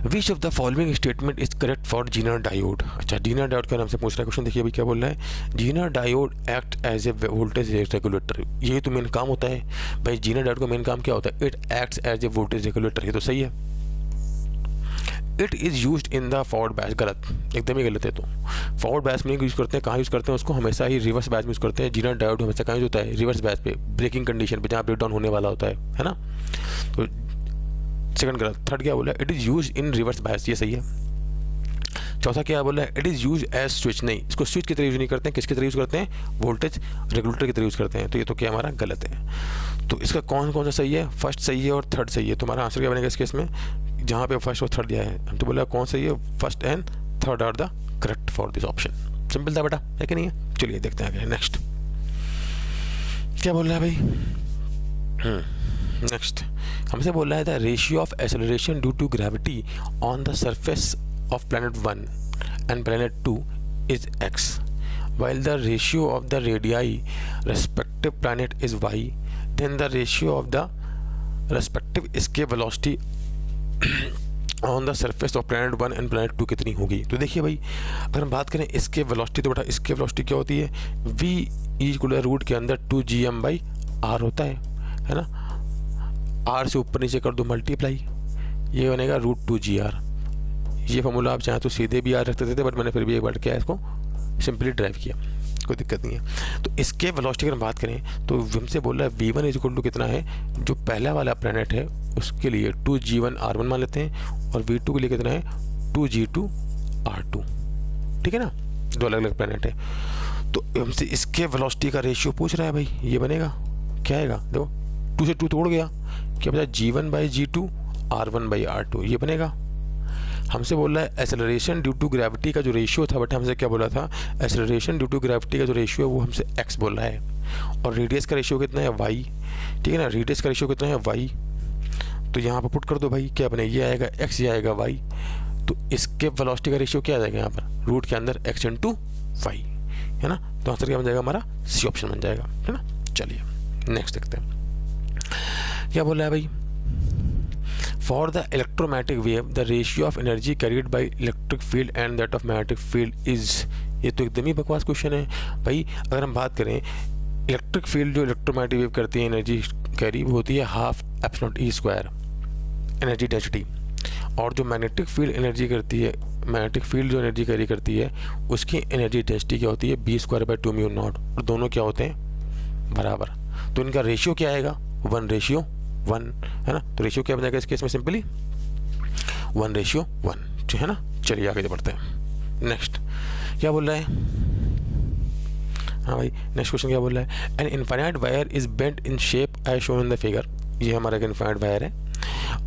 Speaker 1: Which of the following statement is correct for Zener diode. अच्छा, जीनर डायोड का नाम से पूछ रहा है क्वेश्चन। देखिए अभी क्या बोल रहा है, Zener diode act as a voltage regulator. ये तो मेन काम होता है भाई, जीनर डायोड का मेन काम क्या होता है, it acts as a voltage regulator. ये तो सही है। It is use in the forward bias, गलत, एकदम ही गलत है। तो फॉरवर्ड बैच में यूज़ करते हैं, कहाँ यूज़ करते हैं उसको, हमेशा ही रिवर्स बैच में यूज़ करते हैं। जीनर डायोड हमेशा कहाँ यूज होता है, रिवर्स बैच पे, ब्रेकिंग कंडीशन पे, जहाँ ब्रेक डाउन होने वाला होता है ना। तो सेकंड गलत। थर्ड क्या बोला, it is use in reverse bias, ये सही है। चौथा क्या बोला है, it is use as switch, नहीं, इसको स्विच की तरह यूज नहीं करते हैं, किसकी तरह यूज करते हैं, वोल्टेज रेगुलेटर की तरह यूज करते हैं। तो ये तो क्या हमारा गलत है। तो इसका कौन कौन सा सही है, फर्स्ट सही है और थर्ड सही है। तुम्हारा आंसर क्या बनेगा इस केस में, जहाँ पे फर्स्ट और थर्ड दिया है, हम तो बोला कौन सही है, first and third are the correct for this option. Simple था बेटा, है कि नहीं है। चलिए देखते हैं आगे नेक्स्ट क्या बोल रहा है भाई। नेक्स्ट हमसे बोल रहा है, the ratio of acceleration due to gravity on the surface of planet 1 and planet 2 is x, while the ratio of the radii respective planet is y, then the ratio of the respective escape velocity on the surface of planet 1 and planet 2 कितनी होगी। तो देखिए भाई, अगर हम बात करें इसके वेलोसिटी, तो बेटा इसके वेलोसिटी क्या होती है, v इक्वल रूट के अंदर 2gm/r होता है ना। r से ऊपर नीचे कर दो मल्टीप्लाई, ये बनेगा √2gr। ये फॉर्मूला आप चाहें तो सीधे भी r रख देते थे, बट मैंने फिर भी एक बार क्या है इसको सिंपली ड्राइव किया, कोई दिक्कत नहीं है। तो इसके वेलोसिटी अगर हम बात करें तो हमसे बोल रहा है v1 इज इक्वल टू कितना है, जो पहला वाला प्लैनेट है उसके लिए 2g1r1 मान लेते हैं, और v2 के लिए कितना है 2g2r2, ठीक है ना, दो अलग अलग प्लैनेट है। तो हमसे इसके वेलोसिटी का रेशियो पूछ रहा है भाई, ये बनेगा क्या आएगा, देखो 2 से 2 तोड़ गया, क्या बचा g1/g2 r1/r2, ये बनेगा। हमसे बोल रहा है एक्सेलरेशन ड्यू टू ग्रेविटी का जो रेशियो था, बट हमसे क्या बोला था, एक्सेलरेशन ड्यू टू ग्रेविटी का जो रेशियो है वो हमसे x बोल रहा है, और रेडियस का रेशियो कितना है y, ठीक है ना, रेडियस का रेशियो कितना है y। तो यहाँ पर पुट कर दो भाई, क्या बने, ये आएगा x, ये आएगा y। तो इसके वेलोसिटी का रेशियो क्या आ जाएगा यहाँ पर, रूट के अंदर x इंटू y, है ना। तो आंसर क्या बन जाएगा हमारा, सी ऑप्शन बन जाएगा, है ना। चलिए नेक्स्ट देखते हैं क्या बोल रहा है भाई। For the electromagnetic wave, the ratio of energy carried by electric field and that of magnetic field is, ये तो एकदम ही बकवास क्वेश्चन है भाई। अगर हम बात करें इलेक्ट्रिक फील्ड जो इलेक्ट्रोमैग्नेटिक वेव करती है, एनर्जी कैरी होती है half epsilon E square energy density, और जो मैग्नेटिक फील्ड एनर्जी करती है, मैग्नेटिक फील्ड जो एनर्जी कैरी करती है उसकी एनर्जी डेंसिटी क्या होती है, b² / 2μ0, और दोनों क्या होते हैं बराबर। तो इनका रेशियो क्या आएगा, 1:1, है ना। तो रेशियो क्या बन जाएगा इस केस में, सिंपली 1:1, है ना। चलिए आगे बढ़ते हैं। नेक्स्ट क्या बोल रहा है, हाँ भाई नेक्स्ट क्वेश्चन क्या बोल रहा है, an infinite wire is bent in shape as shown in the figure, ये हमारा एक इनफाइनाइट वायर है।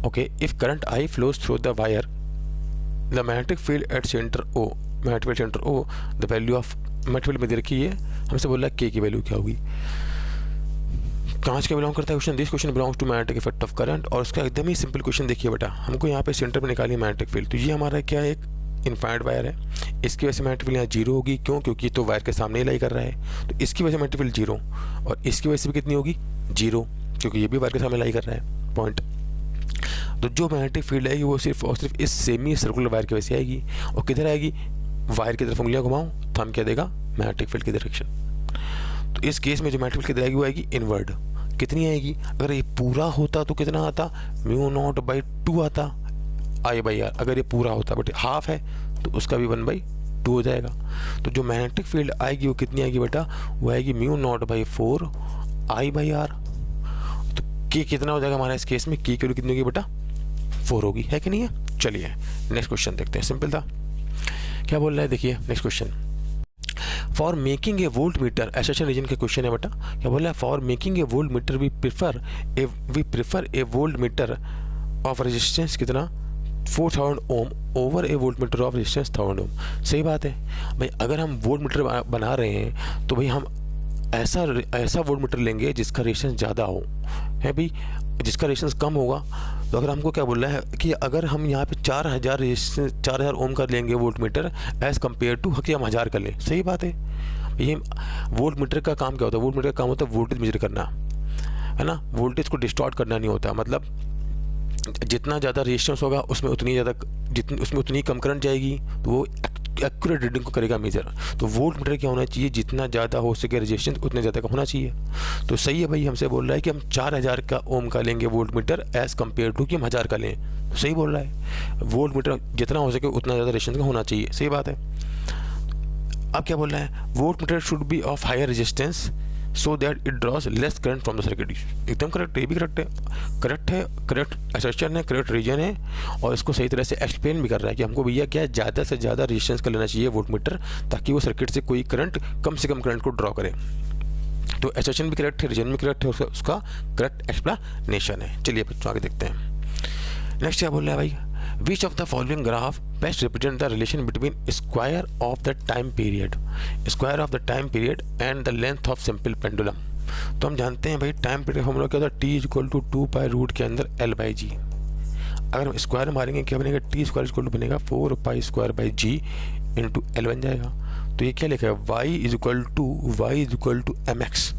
Speaker 1: Okay, if current I flows through the wire, the magnetic field at centre O, magnetic field centre O, the value of, magnetic field में दे रखी है, हमसे बोल रहा है के की वैल्यू क्या होगी। कहाँ से बिलोंग करता है question, this question belongs to magnetic effect of current, और उसका एकदम ही सिंपल क्वेश्चन देखिए बेटा, हमको यहाँ पे सेंटर पे निकाली मैग्नेटिक फील्ड। तो ये हमारा क्या है, एक इनफाइनाइट वायर है, इसकी वजह से मैग्नेटिक फील्ड यहाँ 0 होगी, क्यों, क्योंकि तो वायर के सामने ही लाई कर रहा है, तो इसकी वजह से मैग्नेटिक फील्ड 0, और इसकी वजह से भी कितनी होगी 0, क्योंकि ये भी वायर के सामने लाई कर रहा है पॉइंट। तो जो मैग्नेटिक फील्ड आएगी वो सिर्फ और सिर्फ इस सेमी सर्कुलर वायर की वजह से आएगी, और किधर आएगी, वायर की तरफ उंगलियाँ घुमाऊँ तो हम क्या देगा, मैग्नेटिक फील्ड की डायरेक्शन। तो इस केस में जो मैग्नेटिक फील्ड किधर आएगी वो आएगी इनवर्ड, कितनी आएगी, अगर ये पूरा होता तो कितना आता, μ0/2 आता I/R, अगर ये पूरा होता, बट हाफ है तो उसका भी 1/2 हो जाएगा। तो जो मैग्नेटिक फील्ड आएगी वो कितनी आएगी बेटा, वो आएगी μ0/4 I/R। तो के कितना हो जाएगा हमारा इस केस में, की कितनी होगी बेटा 4 होगी, है कि नहीं है। चलिए नेक्स्ट क्वेश्चन देखते हैं, सिंपल था। क्या बोल रहा है देखिए next question, for making a voltmeter, assertion reason का क्वेश्चन है बेटा। क्या बोल रहा है, for making a voltmeter we prefer a voltmeter of resistance कितना 4000 ohm over a voltmeter of resistance 1000 ohm. सही बात है भाई, अगर हम वोल्ट मीटर बना रहे हैं तो भाई हम ऐसा वोल्ट मीटर लेंगे जिसका रेजिस्टेंस ज़्यादा हो, है भाई, जिसका रेजिस्टेंस कम होगा। तो अगर हमको क्या बोल रहा है कि अगर हम यहाँ पे 4000 ओम कर लेंगे voltmeter as compare to कि हम 1000 कर लें। सही बात है, ये वोल्ट मीटर का काम क्या होता है, वोल्ट मीटर का काम होता है वोल्टेज मेजर करना, है ना, वोल्टेज को डिस्टॉर्ट करना नहीं होता। मतलब जितना ज़्यादा रेजिस्टेंस होगा उसमें उतनी कम करंट जाएगी, तो वो एक्यूरेट रीडिंग को करेगा मेजर। तो वोल्ट मीटर क्या होना चाहिए, जितना ज़्यादा हो सके रेजिस्टेंस उतने ज़्यादा का होना चाहिए। तो सही है भाई, हमसे बोल रहा है कि हम 4000 का ओम का लेंगे voltmeter as compare to कि हम 1000 का लें। तो सही बोल रहा है, वोल्ट मीटर जितना हो सके उतना ज़्यादा रेजिस्टेंस का होना चाहिए। सही बात है। अब क्या बोल रहा है, voltmeter should be of higher resistance so that it draws less current from the circuit. एकदम करेक्ट, ये भी करेक्ट है, करेक्ट एसेशन है, करेक्ट रीजन है, और इसको सही तरह से एक्सप्लेन भी कर रहा है कि हमको भैया क्या ज़्यादा से ज़्यादा रेजिस्टेंस का लेना चाहिए वोल्ट मीटर, ताकि वो सर्किट से कोई करंट कम से कम करंट को ड्रॉ करे। तो एसेशन भी करेक्ट है, रीजन भी करेक्ट है, उसका करेक्ट एक्सप्लेनेशन है। चलिए बच्चों आगे देखते हैं। नेक्स्ट क्या बोल रहा है भाई, which of the following graph best represent the relation between square of the time period and the length of simple pendulum. तो हम जानते हैं भाई टाइम पीरियड का फॉर्मूला क्या होता है, T = 2π रूट के अंदर L/G। अगर हम स्क्वायर मारेंगे क्या बनेगा, T² बनेगा 4π² × L बन जाएगा। तो ये क्या लिखा है, y = mx,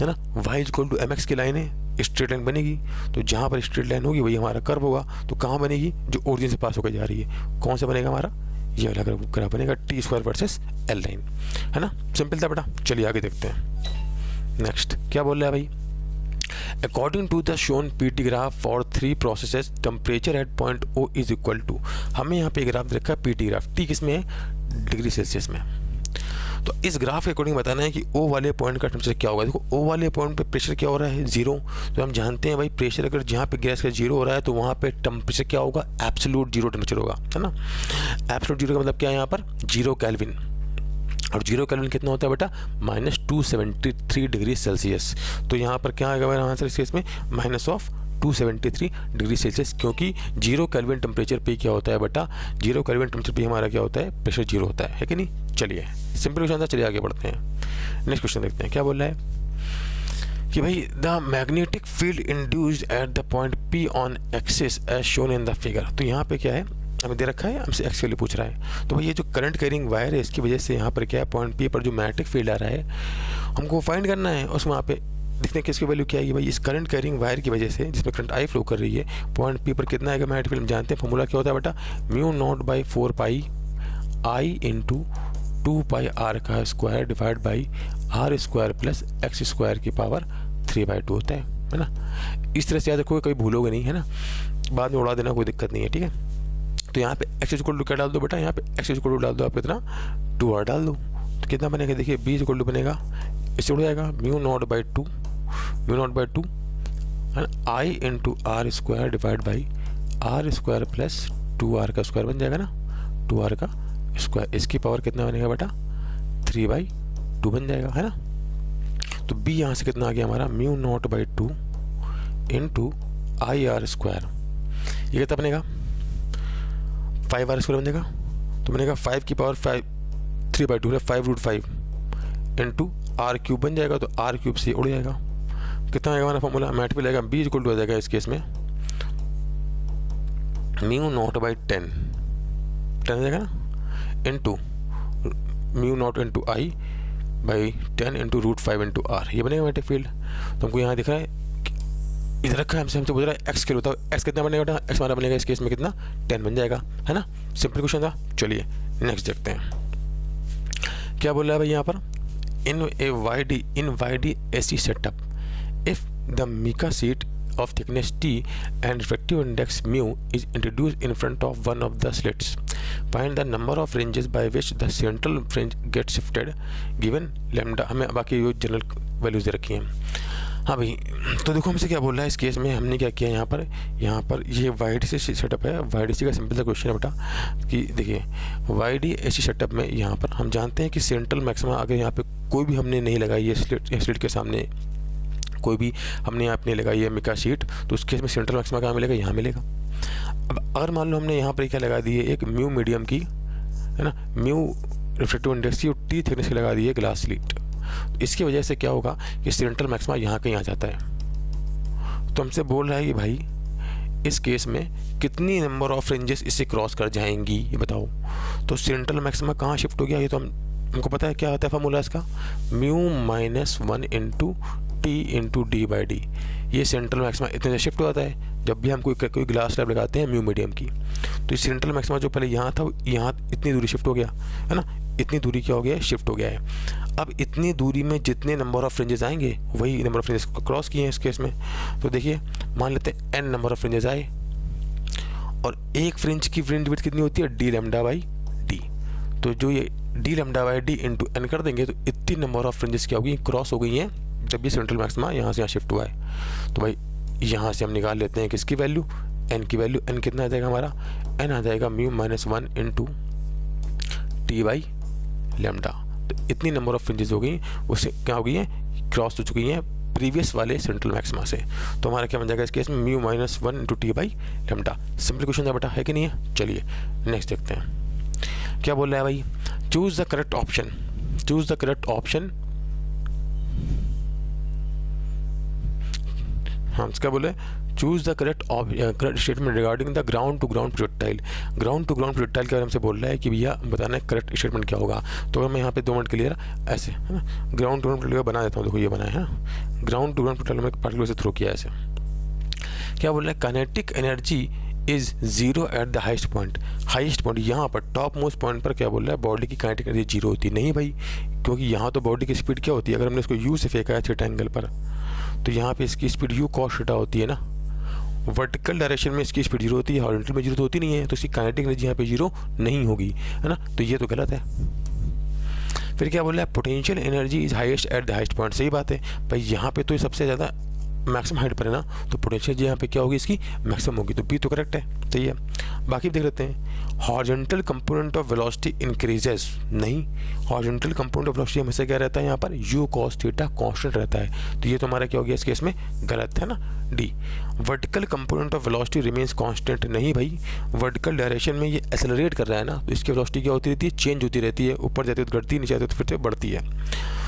Speaker 1: है ना, y = mx की लाइन है, स्ट्रेट लाइन बनेगी। तो जहाँ पर स्ट्रेट लाइन होगी वही हमारा कर्व होगा। तो कहाँ बनेगी, जो ओरिजिन से पास होकर जा रही है, कौन सा बनेगा हमारा, ये वाला ग्राफ बनेगा, T² वर्सेस L लाइन, है ना। सिंपल था बेटा। चलिए आगे देखते हैं। नेक्स्ट क्या बोल रहा है भाई, according to the shown PT graph for 3 processes temperature at point O is equal to, हमें यहाँ पे ग्राफ रखा है PT ग्राफ, T किस में है, डिग्री सेल्सियस में। तो इस ग्राफ के अकॉर्डिंग बताना है कि ओ वाले पॉइंट का टेम्परेचर क्या होगा। देखो ओ वाले पॉइंट पे प्रेशर क्या हो रहा है, 0। तो हम जानते हैं भाई प्रेशर अगर जहाँ पे गैस का 0 हो रहा है तो वहाँ पे टेम्परेचर क्या होगा, एब्सोल्यूट 0 टेम्परेचर होगा, है ना। एब्सोल्यूट 0 का मतलब क्या है यहाँ पर, 0 केल्विन। और 0 केल्विन कितना होता है बेटा, -273 डिग्री सेल्सियस। तो यहाँ पर क्या आएगा मेरा आंसर इस केस में, -273 डिग्री सेल्सियस, क्योंकि 0 केल्विन टेम्परेचर पे क्या होता है बेटा, 0 केल्विन टेम्परेचर पे हमारा क्या होता है, प्रेशर 0 होता है कि नहीं। चलिए सिंपल क्वेश्चन था, चलिए आगे बढ़ते हैं। नेक्स्ट क्वेश्चन देखते हैं क्या बोल रहा है कि भाई the magnetic field induced at the point P on axis as shown in the figure. तो यहाँ पे क्या है, हमें दे रखा है, हमसे एक्स वैल्यू पूछ रहा है। तो भाई ये जो करंट कैरिंग वायर है इसकी वजह से यहाँ पर क्या है, पॉइंट P पर जो मैग्नेटिक फील्ड आ रहा है हमको फाइंड करना है। उसमें वहाँ पे देखते हैं किसकी वैल्यू क्या है भाई, इस करंट कैरिंग वायर की वजह से जिसमें करंट I फ्लो कर रही है, पॉइंट P पर कितना आएगा मैग्नेटिक फील्ड। हम जानते हैं फॉर्मूला क्या होता है बेटा, μ0/4 पाई I इंटू 2 पाई R का square divide by R square plus x square की पावर 3/2 होता है ना। इस तरह से याद रखोगे, कभी भूलोगे नहीं, है ना, बाद में उड़ा देना, कोई दिक्कत नहीं है, ठीक है। तो यहाँ पे एक्स इक्वल टू क्या डाल दो बेटा, यहाँ पे एक्स इक्वल टू डाल दो, आप कितना 2R डाल दो, तो कितना बनेगा, देखिए B इक्वल टू बनेगा, इससे उड़ जाएगा μ0/2 है ना, I into R square divide by R square plus 2R का स्क्वायर बन जाएगा ना, 2R का स्क्वायर, इसकी पावर कितना बनेगा बेटा, 3/2 बन जाएगा, है ना। तो B यहाँ से कितना आ गया हमारा, μ0/2 इंटू IR स्क्वायर, ये कितना बनेगा, 5R स्क्वायर बनेगा, तो बनेगा 5 की पावर 3/2 है, 5√5 इंटू R क्यूब बन जाएगा, तो R क्यूब से उड़ जाएगा। कितना आएगा हमारा फॉर्मूला, मैथ पे लगेगा, B इक्वल टू आ जाएगा इस केस में μ0/10 आ जाएगा ना, into μ0 into I by 10 into √5 into R, ये बनेगा मैग्नेटिक फील्ड। तो हमको यहाँ दिख रहा है, इधर रखा है, हमसे पूछ रहा है एक्स के लिए, बताओ एक्स कितना बनेगा बेटा, एक्स हमारा बनेगा इस केस में कितना, 10 बन जाएगा, है ना। सिंपल क्वेश्चन था। चलिए नेक्स्ट देखते हैं क्या बोल रहा है भाई यहाँ पर, इन YD AC setup if the mica sheet of thickness T and refractive index mu is introduced in front of one of the slits, find the number of fringes by which the central fringe gets shifted given lambda। हमें बाकी जो general values दे रखी हैं। हाँ भाई, तो देखो हमसे क्या बोल रहा है इस केस में, हमने क्या किया यहाँ पर ये YDC सेटअप है, YDC का सिंपल सा क्वेश्चन है बेटा कि देखिए YDC सेटअप में यहाँ पर हम जानते हैं कि सेंट्रल मैक्सिमा अगर यहाँ पे कोई भी हमने नहीं लगाई है, स्लिट के सामने कोई भी हमने यहाँ पे नहीं लगाई है मिका शीट, तो उस केस में सेंट्रल मैक्सिमा कहाँ मिलेगा, यहाँ मिलेगा। अब अगर मान लो हमने यहाँ पर क्या लगा दी है, एक म्यू मीडियम की, है ना, म्यू रिफ्रैक्टिव इंडेक्स की और T थिकनेस की लगा दी है ग्लास स्लिट, तो इसकी वजह से क्या होगा कि सेंट्रल मैक्सिमा यहाँ कहीं आ जाता है। तो हमसे बोल रहा है कि भाई इस केस में कितनी नंबर ऑफ फ्रिंजेस इससे क्रॉस कर जाएंगी, ये बताओ। तो सेंट्रल मैक्सिमा कहाँ शिफ्ट हो गया, ये तो हमको पता है क्या होता है फॉर्मूला इसका, μ-1 इंटू T इंटू D/D। ये सेंट्रल मैक्सिमा इतने से शिफ्ट हो जाता है जब भी हम कोई ग्लास स्लैब लगाते हैं म्यू मीडियम की। तो ये सेंट्रल मैक्सिमा जो पहले यहाँ था, यहाँ इतनी दूरी शिफ्ट हो गया, है ना, इतनी दूरी क्या हो गया है, शिफ्ट हो गया है। अब इतनी दूरी में जितने नंबर ऑफ फ्रिंजेस आएंगे वही नंबर ऑफ फ्रिंजेस को क्रॉस किए हैं इस केस में। तो देखिए मान लेते हैं n नंबर ऑफ फ्रिंजेस आए और एक फ्रिंज की फ्रिंज विड्थ कितनी होती है, d λ/d। तो जो ये d λ/d इंटू n कर देंगे तो इतनी नंबर ऑफ फ्रिंजेस क्या होगी, क्रॉस हो गई हैं जब ये सेंट्रल मैक्सिमा यहाँ से यहाँ शिफ्ट हुआ है। तो भाई यहाँ से हम निकाल लेते हैं किसकी वैल्यू, n की वैल्यू। n कितना आ जाएगा हमारा, n आ जाएगा μ-1 इंटू T/λ। तो इतनी नंबर ऑफ फ्रिंजेस हो गई, उससे क्या हो गई हैं, क्रॉस हो चुकी हैं प्रीवियस वाले सेंट्रल मैक्सिमा से। तो हमारा क्या बन जाएगा इस केस में, μ-1 इंटू T/λ। सिंपल क्वेश्चन था बेटा, है कि नहीं है। चलिए नेक्स्ट देखते हैं क्या बोल रहा है भाई, choose the correct option, choose the correct option. हाँ क्या बोले, choose the correct statement regarding the ground to ground projectile. Ground to ground projectile के बारे में हमसे बोल रहा है कि भैया बताना है करेक्ट स्टेटमेंट क्या होगा। तो अगर मैं यहाँ पे 2 मिनट क्लियर ऐसे, है ना, ग्राउंड टू ग्राउंड प्रोजेक्टाइल बना देता हूँ। देखो ये बना है ग्राउंड टू ग्राउंड प्रोजेक्टाइल में पार्टिकल से थ्रो किया ऐसे। क्या बोल रहे हैं, kinetic energy is 0 at the highest point. Highest point यहाँ पर टॉप मोस्ट पॉइंट पर क्या बोल रहा है, बॉडी की काइनेटिक एनर्जी 0 होती नहीं भाई, क्योंकि यहाँ तो बॉडी की स्पीड क्या होती है, अगर हमने इसको यू से फेंका है थीटा एंगल पर, तो यहाँ पे इसकी स्पीड यू कॉस थीटा होती है ना। वर्टिकल डायरेक्शन में इसकी स्पीड 0 होती है, हॉरिजॉन्टल में 0 तो होती नहीं है, तो इसकी काइनेटिक एनर्जी यहाँ पे 0 नहीं होगी, है ना। तो ये तो गलत है। फिर क्या बोल रहा है, potential energy is highest at the highest point. सही बात है भाई, यहाँ पे तो सबसे ज़्यादा मैक्सिमम हाइट पर है ना, तो पोटेंशियल यहाँ पे क्या होगी, इसकी मैक्सिमम होगी, तो बी तो करेक्ट है, सही है। बाकी देख लेते हैं, horizontal component of velocity increases, नहीं, हॉरिजॉन्टल कंपोनेंट ऑफ वेलोसिटी हमेशा क्या रहता है यहाँ पर, यू कॉस थीटा कांस्टेंट रहता है, तो ये तो हमारा क्या हो गया इस केस में, गलत है ना, D. Vertical component of velocity remains constant, नहीं भाई, वर्टिकल डायरेक्शन में ये एक्सेलरेट कर रहा है ना, तो इसकी वेलोसिटी क्या होती रहती है, चेंज होती रहती है, ऊपर जाते तो घटती, नीचे जाते तो फिर से बढ़ती है,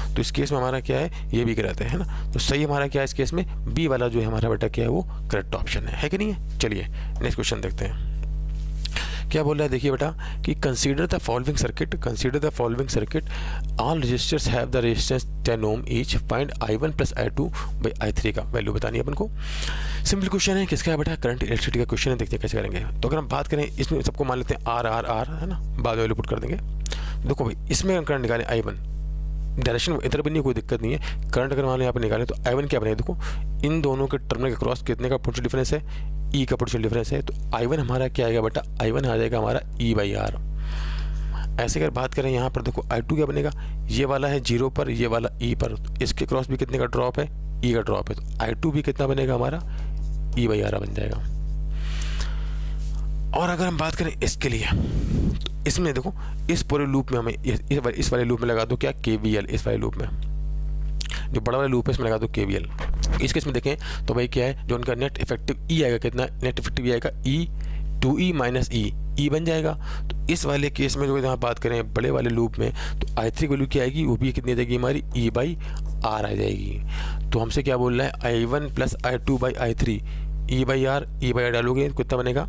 Speaker 1: तो इस केस में हमारा क्या है, ये भी गलत है ना, तो सही हमारा क्या है इस केस में, बी वाला जो है हमारा बेटा क्या है, वो करेक्ट ऑप्शन है कि नहीं है। चलिए नेक्स्ट क्वेश्चन देखते हैं, क्या बोल रहा है, देखिए बेटा कि consider the following circuit, consider the following circuit, all resistors have the resistance 10 ohm each, find I1 plus I2 by I3 का वैल्यू बतानी है अपन को। सिंपल क्वेश्चन है, किसका है बेटा, करंट इलेक्ट्रिसिटी का क्वेश्चन है, देखते हैं कैसे करेंगे। तो अगर हम बात करें इसमें सबको मान लेते हैं R है ना, बाद वैल्यू पुट कर देंगे। देखो भाई इसमें हम करंट निकालें I1, डायरेक्शन इधर भी नहीं, कोई दिक्कत नहीं है, करंट अगर मान लो यहाँ पर निकालें तो I1 क्या बनेगा, देखो इन दोनों के टर्मिनल के क्रॉस कितने का पोटेंशियल डिफरेंस है, ई का पोटेंशियल डिफरेंस है, तो I1 हमारा क्या आएगा बेटा, I1 आ जाएगा हमारा E/R। ऐसे अगर बात करें यहाँ पर देखो I2 क्या बनेगा, ये वाला है 0 पर, ये वाला E पर, इसके क्रॉस भी कितने का ड्रॉप है, E का ड्रॉप है, तो I2 भी कितना बनेगा हमारा, E/R बन जाएगा। और अगर हम बात करें इसके लिए, तो इसमें देखो इस पूरे लूप में हमें इस वाले लूप में लगा दो क्या, KVL, इस वाले लूप में जो बड़ा वाला लूप है इसमें लगा दो KVL। इस केस में देखें तो भाई क्या है, जो उनका नेट इफेक्टिव E आएगा कितना, नेट इफेक्टिव E आएगा E2E माइनस E बन जाएगा। तो इस वाले केस में जो यहाँ बात करें बड़े वाले लूप में, तो I3 की वैल्यू क्या आएगी, वो भी कितनी आ जाएगी हमारी, E/R आ जाएगी। तो हमसे क्या बोल रहा है, I1 plus I2 by I3, E/R डालोगे तो कितना बनेगा,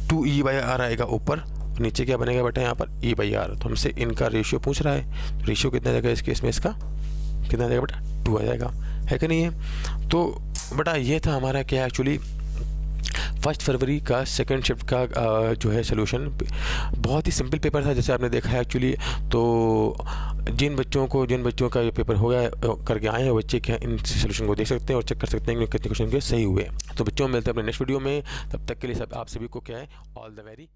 Speaker 1: 2E/R आएगा ऊपर, नीचे क्या बनेगा बेटा यहाँ पर E/R। तो हमसे इनका रेशियो पूछ रहा है, तो रेशियो कितना जाएगा इस केस में, इसका कितना जाएगा बेटा, 2 आ जाएगा, है कि नहीं है। तो बेटा ये था हमारा क्या एक्चुअली 1 फरवरी का सेकंड शिफ्ट का जो है सोल्यूशन। बहुत ही सिंपल पेपर था जैसे आपने देखा है एक्चुअली। तो जिन बच्चों का ये पेपर हो गया करके आए हैं बच्चे क्या इन सोल्यूशन को देख सकते हैं और चेक कर सकते हैं कि कितने क्वेश्चन के सही हुए। तो बच्चों मिलते हैं अपने नेक्स्ट वीडियो में, तब तक के लिए सब आप सभी को क्या है, ऑल द वेरी